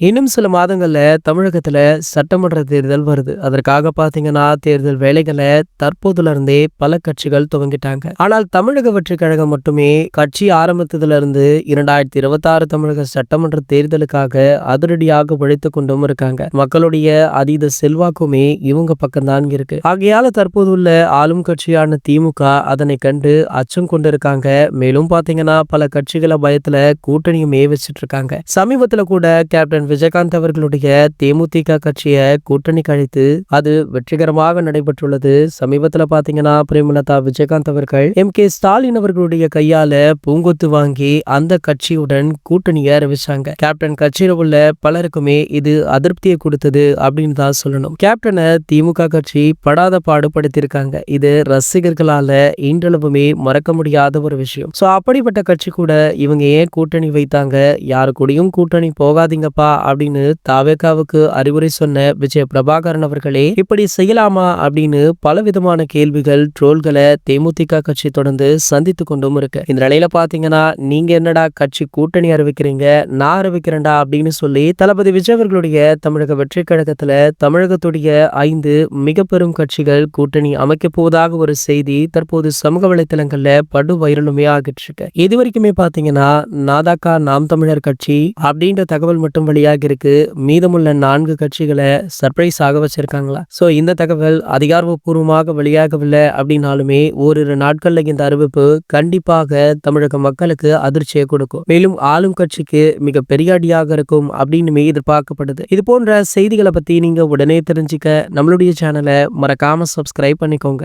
இன்னும் சில மாதங்கள்ல தமிழகத்துல சட்டமன்ற தேர்தல் வருது. அதற்காக பாத்தீங்கன்னா, தேர்தல் வேலைகள தற்போதுல இருந்தே பல கட்சிகள் துவங்கிட்டாங்க. ஆனால் தமிழக வெற்றிக் கழகம் மட்டுமே கட்சி ஆரம்பித்ததுல இருந்து 2026 தமிழக சட்டமன்ற தேர்தலுக்காக அதிரடியாக உழைத்துக் கொண்டும் இருக்காங்க. மக்களுடைய அதீத செல்வாக்குமே இவங்க பக்கம்தான் இருக்கு. ஆகையால தற்போதுள்ள ஆளும் கட்சியான திமுக அதனை கண்டு அச்சம் கொண்டிருக்காங்க. மேலும் பாத்தீங்கன்னா, பல கட்சிகளை பயத்துல கூட்டணியுமே வச்சிட்டு இருக்காங்க. சமீபத்துல கூட கேப்டன் விஜயகாந்த் அவர்களுடைய தேமுதிக கட்சியை கூட்டணி கழித்து அது வெற்றிகரமாக நடைபெற்றுள்ளது. சமீபத்துல பாத்தீங்கன்னா, பிரேமலதா விஜயகாந்த் அவர்கள் ஸ்டாலின் அவர்களுடைய கையால பூங்கொத்து வாங்கி அந்த கட்சியுடன் கூட்டணியை அறிவிச்சாங்க. கேப்டன் கட்சியில உள்ள பலருக்குமே இது அதிருப்தியை கொடுத்தது அப்படின்னு தான் சொல்லணும். கேப்டனை திமுக கட்சி படாத பாடுபடுத்திருக்காங்க. இது ரசிகர்களால இன்றளவுமே மறக்க முடியாத ஒரு விஷயம். சோ அப்படிப்பட்ட கட்சி கூட இவங்க ஏன் கூட்டணி வைத்தாங்க, யாரு கூடயும் கூட்டணி போகாதீங்கப்பா அப்படின்னு தாவேகாவுக்கு அறிவுரை சொன்ன விஜய பிரபாகரன் அவர்களே இப்படி செய்யலாமா அப்படின்னு பலவிதமான கேள்விகள், ட்ரோல்களை தேமுதிக கட்சி தொடர்ந்து சந்தித்து கொண்டும் இருக்கு. இந்த நிலையில பாத்தீங்கன்னா, நீங்க என்னடா கட்சி கூட்டணி அறிவிக்கிறீங்க, நான் அறிவிக்கிறேன்டா அப்படின்னு சொல்லி தளபதி விஜய் அவர்களுடைய தமிழக வெற்றி கழகத்துல தமிழகத்துடைய 5 மிக பெரும் கட்சிகள் கூட்டணி அமைக்க போவதாக ஒரு செய்தி தற்போது சமூக வலைதளங்கள்ல படு வைரலுமே ஆகிட்டு இருக்கு. இது வரைக்குமே பாத்தீங்கன்னா, நாதாக்கா நாம் தமிழர் கட்சி அப்படின்ற தகவல் மட்டும் வெளியாகி இருக்கு. மீதமுள்ள 4 கட்சிகளை சர்ப்ரைஸ் ஆக வச்சிருக்காங்களா? சோ இந்த தகவல் அதிகாரப்பூர்வமாக வெளியாகவில்லை அப்படின்னாலுமே ஓரிரு நாட்கள்ல இந்த அறிவிப்பு கண்டிப்பாக தமிழக மக்களுக்கு அதிர்ச்சியை கொடுக்கும். மேலும் ஆளும் கட்சிக்கு மிக பெரிய அடியாக இருக்கும் அப்படின்னு எதிர்பார்க்கப்படுது. இது போன்ற செய்திகளை பத்தி நீங்க உடனே தெரிஞ்சுக்க நம்மளுடைய சேனலை மறக்காம சப்ஸ்கிரைப் பண்ணிக்கோங்க.